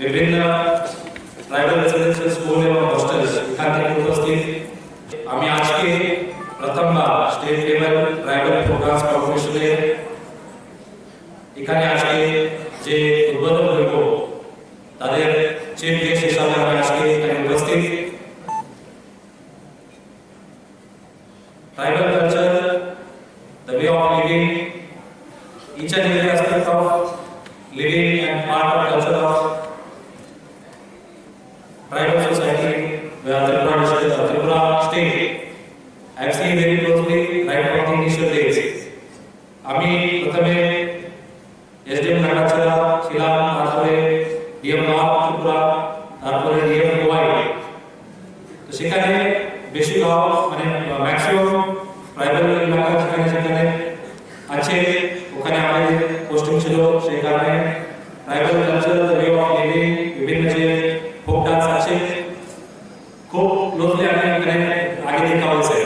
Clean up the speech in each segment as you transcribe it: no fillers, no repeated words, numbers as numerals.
বিভিন্ন tribal residential school এবং hostel এখান থেকে উপস্থিত। আমি আজকে প্রথমবার স্টেট লেভেল ট্রাইবাল প্রোগ্রামস কম্পিটিশনে এখানে আজকে যে উদ্বোধন হইব তাদের চিফ গেস্ট হিসাবে আমি আজকে এখানে উপস্থিত। Tribal culture, the way of living, each and every aspect of living and part of culture of tribal society, where Tripura state, I have seen very closely right from the initial days. আমি প্রথমে SDM নাগাছড়া ছিলাম, তারপরে DM north Tripura, তারপরে DM গোয়াই। তো সেখানে বেশিরভাগ মানে maximum tribal এলাকা যেখানে যেখানে আছে ওখানে আমাদের পোস্টিং ছিল। সেই কারণে tribal culture, way of living, বিভিন্ন যে ফোক ডান্স আছে খুব ক্লোজলি আমি এখানে আগে দেখা হয়েছে।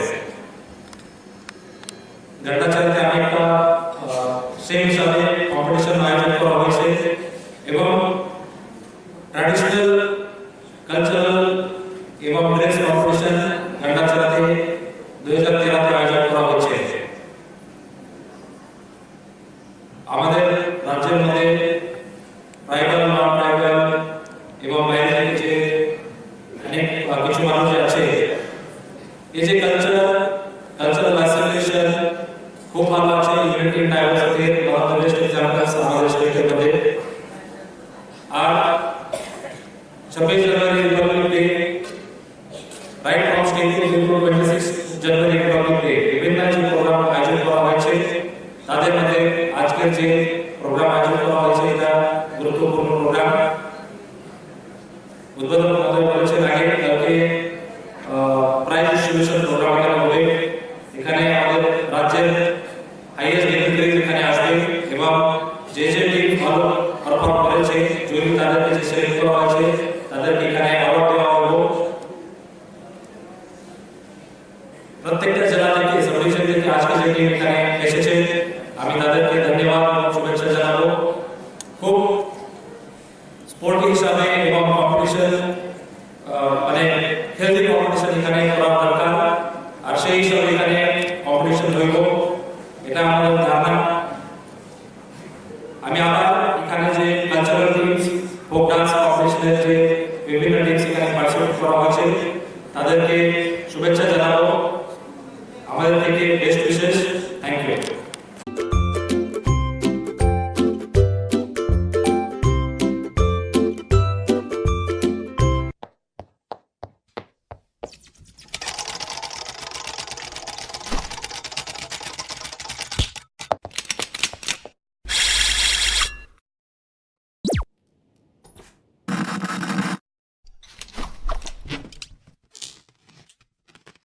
গন্ডাচারতে আমি একটা সেই হিসাবে কম্পিটিশন আয়োজন করা হয়েছে এবং ট্র্যাডিশনাল কালচারাল এবং ড্রেস কম্পিটিশন গন্ডাচারতে 2013 আয়োজন করা হয়েছে। আমাদের রাজ্যের মধ্যে ট্রাইবাল, নন ট্রাইবাল এবং বাইরে থেকে যে অনেক কিছু মানুষ আছে, এই যে কালচারাল অ্যাসোসিয়েশন খুব ভালো আছে। Unity in diversity one of the best examples আমাদের স্টেটের মধ্যে। আর 26 January republic day, right from state to 26 January republic day বিভিন্ন যে প্রোগ্রাম আয়োজন করা হয়েছে তাদের মধ্যে আজকের যে প্রোগ্রাম আয়োজন করা হয়েছে এটা গুরুত্বপূর্ণ প্রোগ্রাম। উদ্বোধন মহোদয় বলেছেন আগে কালকে প্রাইজ ডিস্ট্রিবিউশন প্রোগ্রাম এখানে হবে। এখানে আমাদের রাজ্যের হাইয়েস্ট ডিগ্রি এখানে আসবে এবং যে যে টিম ভালো পারফর্ম করেছে যদি তাদেরকে যে সিলেক্ট করা হয়েছে তাদেরকে এখানে অ্যাওয়ার্ড দেওয়া হবে। প্রত্যেকটা জেলা থেকে সাবডিভিশন থেকে আজকে যে টিম এখানে এসেছে আমি তাদেরকে ধন্যবাদ এবং শুভেচ্ছা জানাবো। খুব স্পোর্টি হিসাবে এবং কম্পিটিশন মানে হেলদি কম্পিটিশন এখানে করা দরকার, আর সেই হিসাবে এখানে কম্পিটিশন হইব এটা আমাদের ধারণা। আমি আবার এখানে যে কালচারাল টিমস, ফোক ডান্স কম্পিটিশনের যে বিভিন্ন টিমস এখানে পার্টিসিপেট করা হয়েছে তাদেরকে শুভেচ্ছা জানাবো।